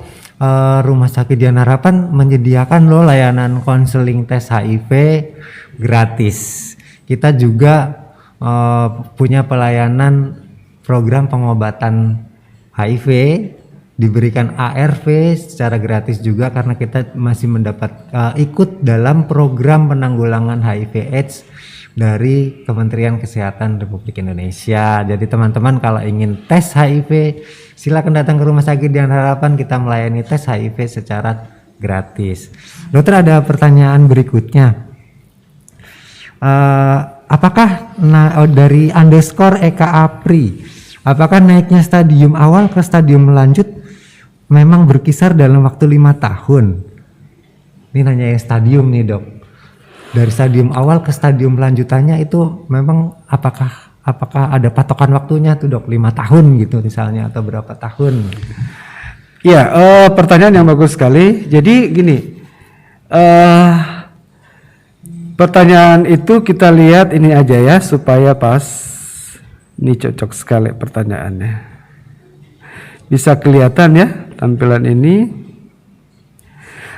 Rumah Sakit Dian Harapan menyediakan loh layanan konseling tes HIV gratis. Kita juga punya pelayanan program pengobatan HIV, diberikan ARV secara gratis juga karena kita masih mendapat ikut dalam program penanggulangan HIV/AIDS dari Kementerian Kesehatan Republik Indonesia. Jadi teman-teman kalau ingin tes HIV, silakan datang ke Rumah Sakit Dian Harapan, kita melayani tes HIV secara gratis. Dokter, ada pertanyaan berikutnya. Apakah dari underscore Eka Apri, apakah naiknya stadium awal ke stadium lanjut memang berkisar dalam waktu 5 tahun? Ini nanya stadium nih dok. Dari stadium awal ke stadium lanjutannya itu memang apakah ada patokan waktunya tuh dok, 5 tahun gitu misalnya atau berapa tahun? Ya, pertanyaan yang bagus sekali. Jadi gini, pertanyaan itu kita lihat ini aja ya supaya pas. Ini cocok sekali pertanyaannya. Bisa kelihatan ya tampilan ini.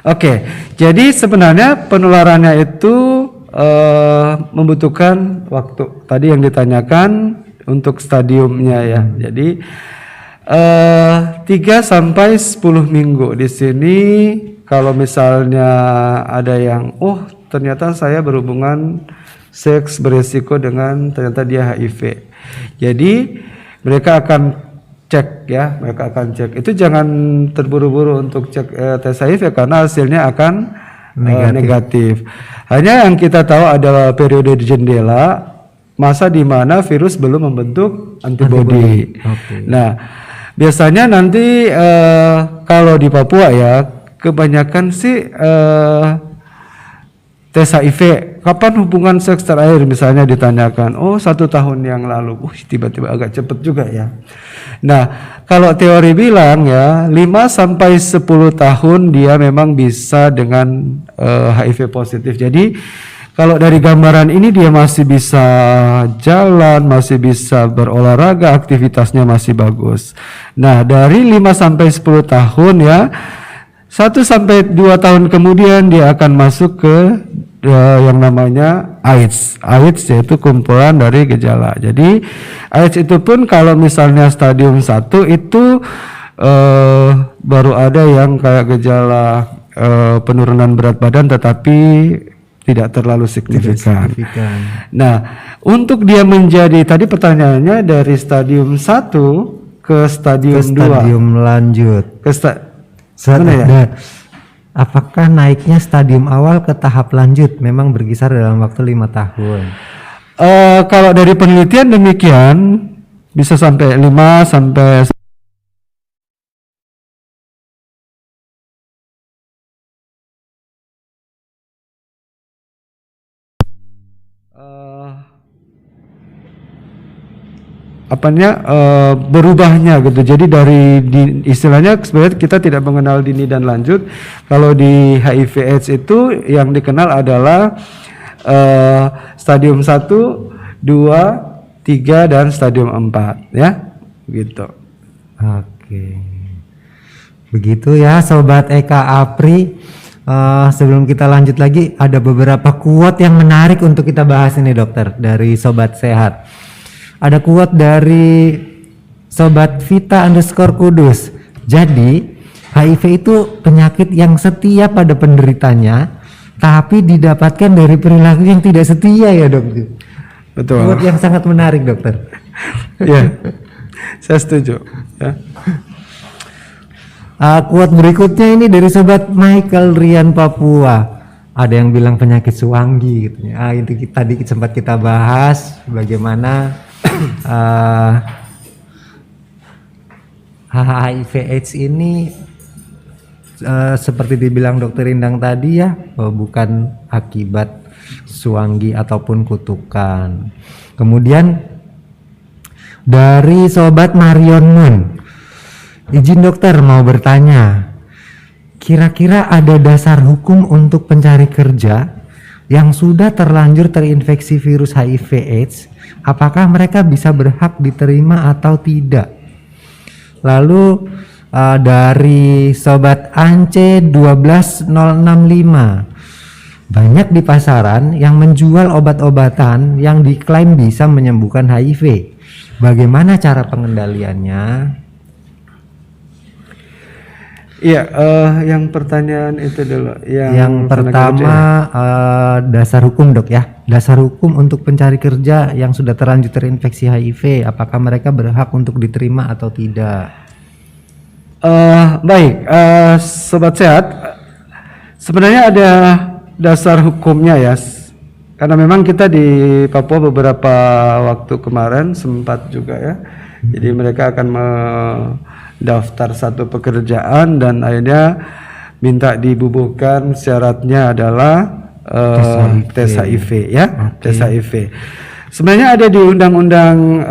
Oke, jadi sebenarnya penularannya itu membutuhkan waktu. Tadi yang ditanyakan untuk stadiumnya ya. Jadi 3 sampai 10 minggu di sini. Kalau misalnya ada yang ternyata saya berhubungan seks beresiko dengan ternyata dia HIV. Jadi mereka akan cek ya, mereka akan cek. Itu jangan terburu-buru untuk cek tes HIV karena hasilnya akan negatif. Hanya yang kita tahu adalah periode jendela, masa di mana virus belum membentuk antibodi. Okay. Nah, biasanya nanti kalau di Papua ya, kebanyakan sih tes HIV, kapan hubungan seks terakhir misalnya ditanyakan, 1 tahun yang lalu, tiba-tiba agak cepat juga ya. Nah, kalau teori bilang ya 5 sampai 10 tahun dia memang bisa dengan HIV positif. Jadi kalau dari gambaran ini dia masih bisa jalan, masih bisa berolahraga, aktivitasnya masih bagus. Nah, dari 5 sampai 10 tahun ya, 1 sampai 2 tahun kemudian dia akan masuk ke yang namanya AIDS. AIDS yaitu kumpulan dari gejala. Jadi AIDS itu pun kalau misalnya stadium 1 itu baru ada yang kayak gejala penurunan berat badan tetapi tidak terlalu signifikan. Nah, untuk dia menjadi, tadi pertanyaannya dari stadium 1 ke stadium 2. Stadium lanjut. Mana ya? Apakah naiknya stadium awal ke tahap lanjut memang berkisar dalam waktu 5 tahun? Kalau dari penelitian demikian bisa sampai 5 sampai berubahnya gitu. Jadi istilahnya sebenarnya kita tidak mengenal dini dan lanjut. Kalau di HIV/AIDS itu yang dikenal adalah stadium 1, 2, 3 dan stadium 4 ya. Gitu. Oke. Begitu ya Sobat Eka Apri. Sebelum kita lanjut lagi, ada beberapa quote yang menarik untuk kita bahas ini dokter dari Sobat Sehat. Ada quote dari Sobat Vita_Kudus. Jadi HIV itu penyakit yang setia pada penderitanya, tapi didapatkan dari perilaku yang tidak setia ya dok. Betul. Quote yang sangat menarik dokter. Ya, saya setuju. Ya. Quote berikutnya ini dari Sobat Michael Rian Papua. Ada yang bilang penyakit Suwangi gitu ya. Itu tadi sempat kita bahas bagaimana HIV/AIDS ini seperti dibilang dokter Indang tadi ya, bukan akibat Suwangi ataupun kutukan. Kemudian dari Sobat Marion Moon, izin dokter mau bertanya, kira-kira ada dasar hukum untuk pencari kerja yang sudah terlanjur terinfeksi virus HIV/AIDS, apakah mereka bisa berhak diterima atau tidak? Lalu dari Sobat Ance 12065, banyak di pasaran yang menjual obat-obatan yang diklaim bisa menyembuhkan HIV. Bagaimana cara pengendaliannya? Iya, yang pertanyaan itu dulu. Yang pertama dasar hukum dok ya. Dasar hukum untuk pencari kerja yang sudah terlanjur terinfeksi HIV, apakah mereka berhak untuk diterima atau tidak? Baik, Sobat Sehat, sebenarnya ada dasar hukumnya ya. Karena memang kita di Papua beberapa waktu kemarin sempat juga ya. Jadi mereka akan daftar satu pekerjaan dan akhirnya minta dibubuhkan, syaratnya adalah tes HIV ya, tes HIV. Sebenarnya ada di undang-undang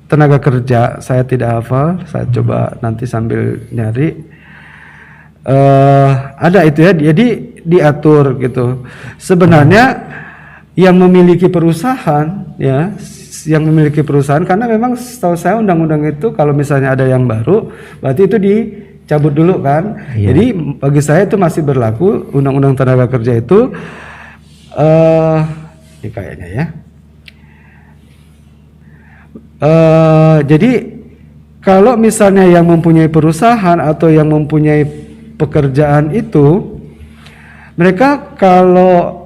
tenaga kerja, saya tidak hafal, saya coba nanti sambil nyari. Ada itu ya, jadi diatur gitu. Sebenarnya yang memiliki perusahaan ya, yang memiliki perusahaan, karena memang setahu saya undang-undang itu kalau misalnya ada yang baru berarti itu dicabut dulu kan. Jadi bagi saya itu masih berlaku undang-undang tenaga kerja itu ini kayaknya ya. Jadi kalau misalnya yang mempunyai perusahaan atau yang mempunyai pekerjaan itu, mereka kalau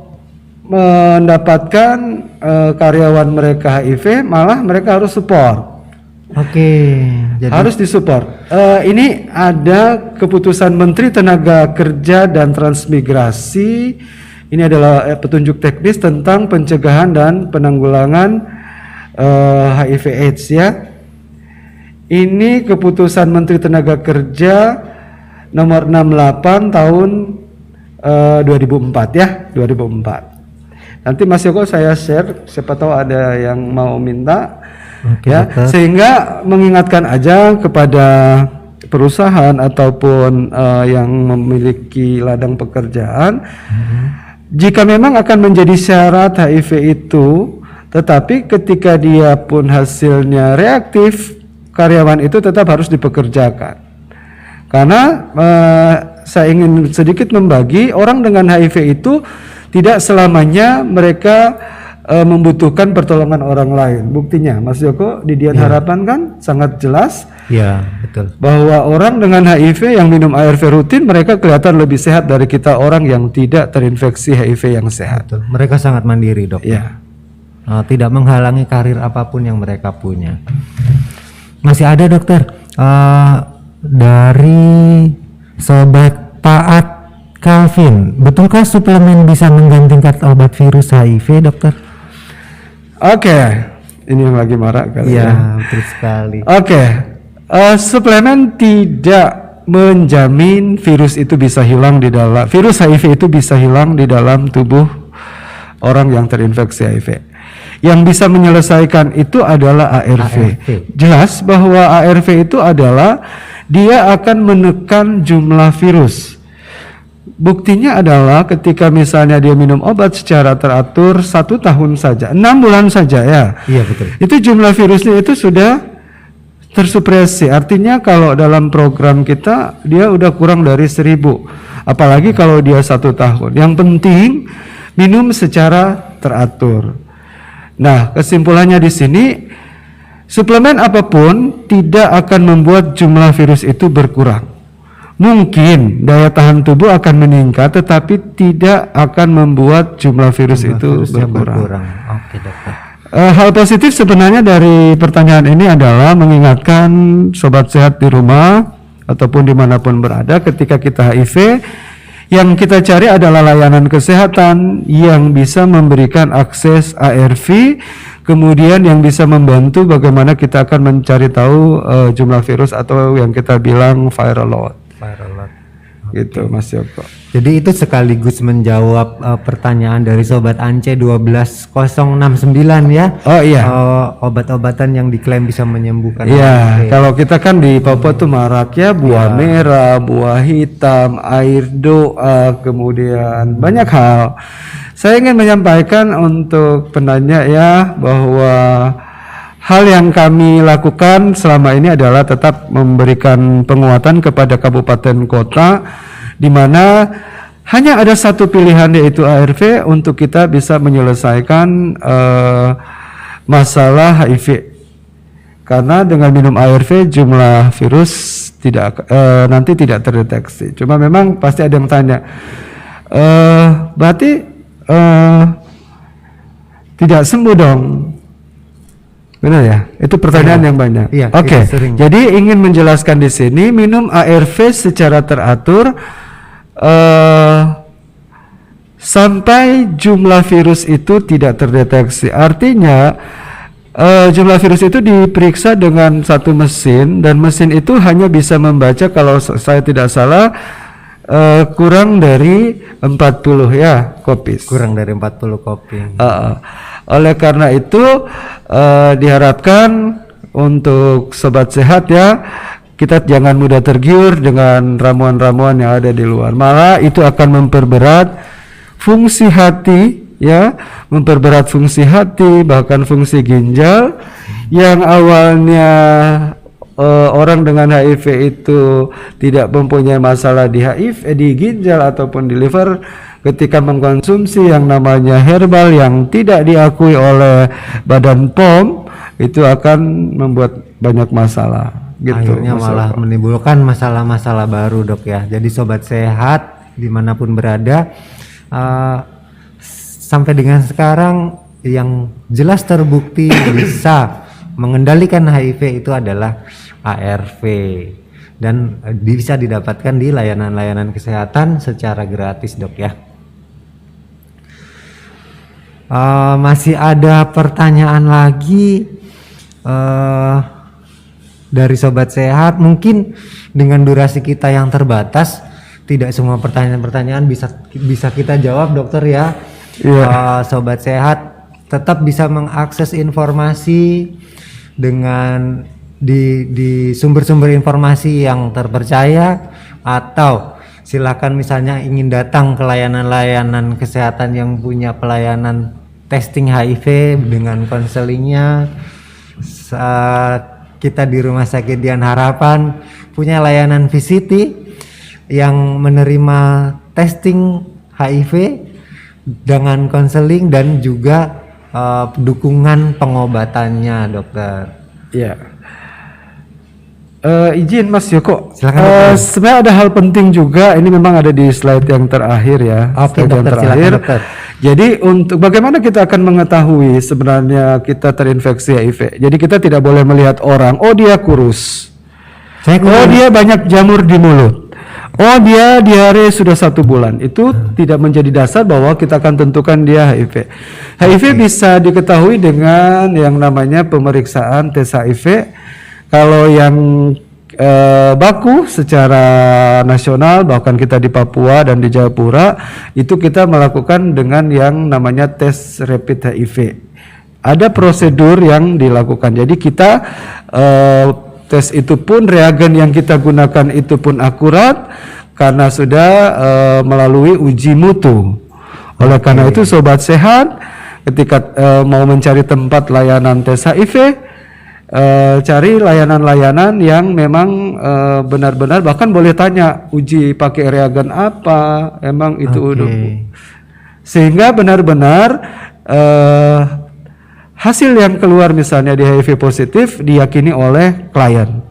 mendapatkan karyawan mereka HIV, malah mereka harus support. Jadi harus disupport. Ini ada keputusan Menteri Tenaga Kerja dan Transmigrasi. Ini adalah petunjuk teknis tentang pencegahan dan penanggulangan HIV/AIDS ya. Ini keputusan Menteri Tenaga Kerja nomor 68 tahun 2004 ya, 2004. Nanti Mas Yoko saya share, siapa tahu ada yang mau minta ya, sehingga mengingatkan aja kepada perusahaan ataupun yang memiliki ladang pekerjaan, jika memang akan menjadi syarat HIV itu, tetapi ketika dia pun hasilnya reaktif, karyawan itu tetap harus dipekerjakan. Karena saya ingin sedikit membagi, orang dengan HIV itu tidak selamanya mereka membutuhkan pertolongan orang lain. Buktinya, Mas Joko di Dian Harapan kan sangat jelas, betul, bahwa orang dengan HIV yang minum ARV rutin mereka kelihatan lebih sehat dari kita orang yang tidak terinfeksi HIV yang sehat. Betul. Mereka sangat mandiri dok. Tidak menghalangi karir apapun yang mereka punya. Masih ada dokter dari Sobat Taat Calvin, betulkah suplemen bisa menggantikan obat virus HIV, dokter? Ini yang lagi marak kali ya. Betul sekali. Suplemen tidak menjamin virus itu bisa hilang di dalam, virus HIV itu bisa hilang di dalam tubuh orang yang terinfeksi HIV. Yang bisa menyelesaikan itu adalah ARV. Jelas bahwa ARV itu adalah dia akan menekan jumlah virus. Buktinya adalah ketika misalnya dia minum obat secara teratur 1 tahun saja, 6 bulan saja ya. Iya betul. Itu jumlah virusnya itu sudah tersupresi. Artinya kalau dalam program kita dia udah kurang dari 1000. Apalagi kalau dia 1 tahun. Yang penting minum secara teratur. Nah, kesimpulannya di sini, suplemen apapun tidak akan membuat jumlah virus itu berkurang. Mungkin daya tahan tubuh akan meningkat, tetapi tidak akan membuat jumlah virus itu berkurang. Oke, dokter. Hal positif sebenarnya dari pertanyaan ini adalah mengingatkan sobat sehat di rumah ataupun dimanapun berada, ketika kita HIV, yang kita cari adalah layanan kesehatan yang bisa memberikan akses ARV, kemudian yang bisa membantu bagaimana kita akan mencari tahu jumlah virus atau yang kita bilang viral load. gitu Mas Joko. Jadi itu sekaligus menjawab pertanyaan dari Sobat Ance 12069 ya. Oh iya. Obat-obatan yang diklaim bisa menyembuhkan. Iya, kalau kita kan di Papua tuh marak ya, buah merah, buah hitam, air doa, kemudian banyak hal. Saya ingin menyampaikan untuk penanya ya bahwa hal yang kami lakukan selama ini adalah tetap memberikan penguatan kepada kabupaten kota, di mana hanya ada satu pilihan yaitu ARV untuk kita bisa menyelesaikan masalah HIV. Karena dengan minum ARV jumlah virus nanti tidak terdeteksi. Cuma memang pasti ada yang tanya, berarti tidak sembuh dong? Benar ya? Itu pertanyaan yang banyak. Iya, Oke. Jadi ingin menjelaskan di sini minum ARV secara teratur sampai jumlah virus itu tidak terdeteksi. Artinya jumlah virus itu diperiksa dengan satu mesin, dan mesin itu hanya bisa membaca, kalau saya tidak salah, kurang dari 40 ya kopis. Kurang dari 40 kopi. Oleh karena itu diharapkan untuk sobat sehat ya, kita jangan mudah tergiur dengan ramuan-ramuan yang ada di luar. Malah itu akan memperberat fungsi hati ya, memperberat fungsi hati, bahkan fungsi ginjal yang awalnya orang dengan HIV itu tidak mempunyai masalah di HIV, di ginjal ataupun di liver. Ketika mengkonsumsi yang namanya herbal yang tidak diakui oleh Badan POM, itu akan membuat banyak masalah gitu. Akhirnya malah menimbulkan masalah-masalah baru, Dok ya. Jadi sobat sehat dimanapun berada, sampai dengan sekarang yang jelas terbukti bisa mengendalikan HIV itu adalah ARV, dan bisa didapatkan di layanan-layanan kesehatan secara gratis, Dok ya. Masih ada pertanyaan lagi dari sobat sehat. Mungkin dengan durasi kita yang terbatas, tidak semua pertanyaan-pertanyaan bisa kita jawab, dokter ya. Sobat sehat tetap bisa mengakses informasi dengan di sumber-sumber informasi yang terpercaya, atau silakan misalnya ingin datang ke layanan-layanan kesehatan yang punya pelayanan testing HIV dengan konselingnya. Kita di Rumah Sakit Dian Harapan punya layanan VCT yang menerima testing HIV dengan konseling dan juga dukungan pengobatannya, dokter. Iya. Izin Mas Joko, silakan. sebenarnya ada hal penting juga, ini memang ada di slide yang terakhir ya. Oke, dokter, silakan dokter. Jadi untuk bagaimana kita akan mengetahui sebenarnya kita terinfeksi HIV. Jadi kita tidak boleh melihat orang, oh dia kurus, oh dia banyak jamur di mulut, oh dia diare sudah 1 bulan. Itu tidak menjadi dasar bahwa kita akan tentukan dia HIV. HIV bisa diketahui dengan yang namanya pemeriksaan tes HIV. Kalau yang baku secara nasional, bahkan kita di Papua dan di Jayapura, itu kita melakukan dengan yang namanya tes rapid HIV. Ada prosedur yang dilakukan. Jadi kita tes itu pun, reagen yang kita gunakan itu pun akurat karena sudah melalui uji mutu. Oleh karena itu sobat sehat, ketika mau mencari tempat layanan tes HIV, cari layanan-layanan yang memang benar-benar, bahkan boleh tanya uji pakai reagen apa, emang itu sehingga benar-benar hasil yang keluar misalnya di HIV positif diyakini oleh klien,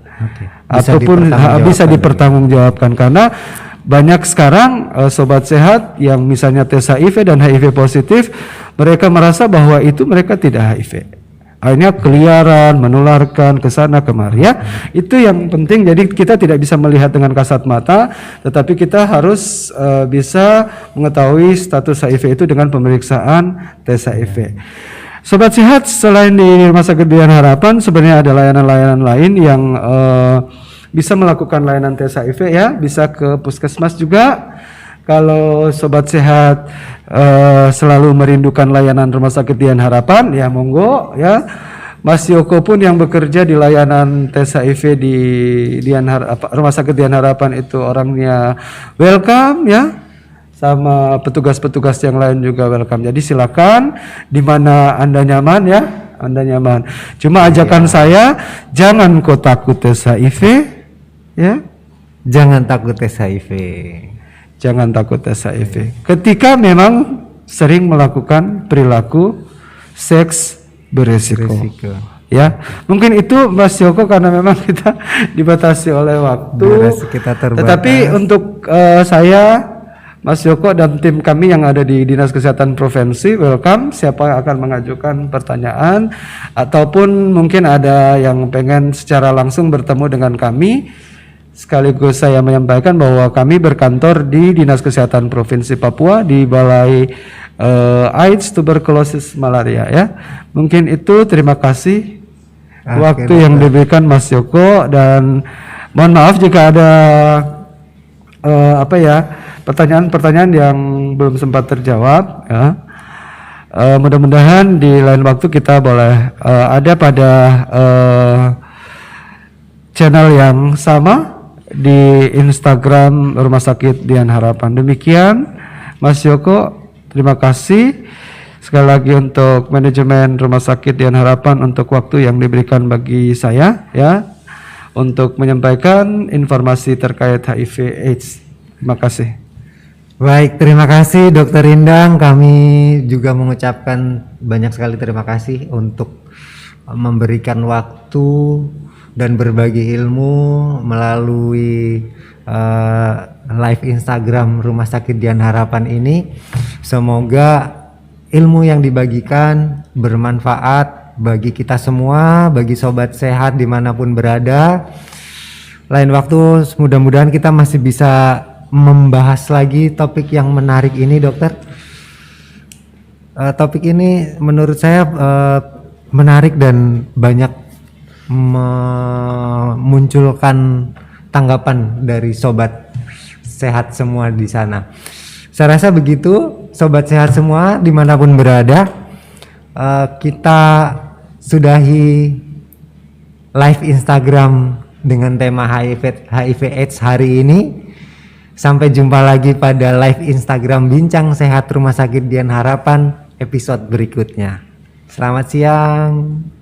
ataupun bisa dipertanggungjawabkan. Karena banyak sekarang sobat sehat yang misalnya tes HIV dan HIV positif, mereka merasa bahwa itu mereka tidak HIV. Akhirnya keliaran, menularkan ke sana kemari ya. Itu yang penting. Jadi kita tidak bisa melihat dengan kasat mata, tetapi kita harus bisa mengetahui status HIV itu dengan pemeriksaan tes HIV. Sobat sehat, selain di Rumah Sakit Dian Harapan, sebenarnya ada layanan-layanan lain yang bisa melakukan layanan tes HIV ya, bisa ke puskesmas juga. Kalau sobat sehat selalu merindukan layanan Rumah Sakit Dian Harapan, ya monggo ya. Mas Yoko pun yang bekerja di layanan tes HIV di Rumah Sakit Dian Harapan itu orangnya welcome ya. Sama petugas-petugas yang lain juga welcome. Jadi silakan di mana Anda nyaman ya, Anda nyaman. Cuma ajakan saya jangan kau takut tes HIV ya. Jangan takut tes HIV. Jangan takut tes HIV. Ketika memang sering melakukan perilaku seks beresiko. Ya, mungkin itu Mas Yoko karena memang kita dibatasi oleh waktu. Durasi kita terbatas. Tetapi untuk saya, Mas Yoko dan tim kami yang ada di Dinas Kesehatan Provinsi, welcome. Siapa yang akan mengajukan pertanyaan ataupun mungkin ada yang pengen secara langsung bertemu dengan kami. Sekaligus saya menyampaikan bahwa kami berkantor di Dinas Kesehatan Provinsi Papua di Balai AIDS, Tuberkulosis, Malaria ya. Mungkin itu, terima kasih waktu yang diberikan Mas Yoko, dan mohon maaf jika ada pertanyaan-pertanyaan yang belum sempat terjawab ya. Mudah-mudahan di lain waktu kita boleh ada pada channel yang sama di Instagram Rumah Sakit Dian Harapan. Demikian Mas Yoko, terima kasih sekali lagi untuk manajemen Rumah Sakit Dian Harapan untuk waktu yang diberikan bagi saya ya, untuk menyampaikan informasi terkait HIV AIDS. Terima kasih. Baik, terima kasih Dokter Indang. Kami juga mengucapkan banyak sekali terima kasih untuk memberikan waktu dan berbagi ilmu melalui live Instagram Rumah Sakit Dian Harapan ini. Semoga ilmu yang dibagikan bermanfaat bagi kita semua, bagi sobat sehat dimanapun berada. Lain waktu mudah-mudahan kita masih bisa membahas lagi topik yang menarik ini, dokter. Topik ini menurut saya menarik dan banyak memunculkan tanggapan dari sobat sehat semua di sana. Saya rasa begitu, sobat sehat semua dimanapun berada. Kita sudahi live Instagram dengan tema HIV AIDS hari ini. Sampai jumpa lagi pada live Instagram Bincang Sehat Rumah Sakit Dian Harapan episode berikutnya. Selamat siang.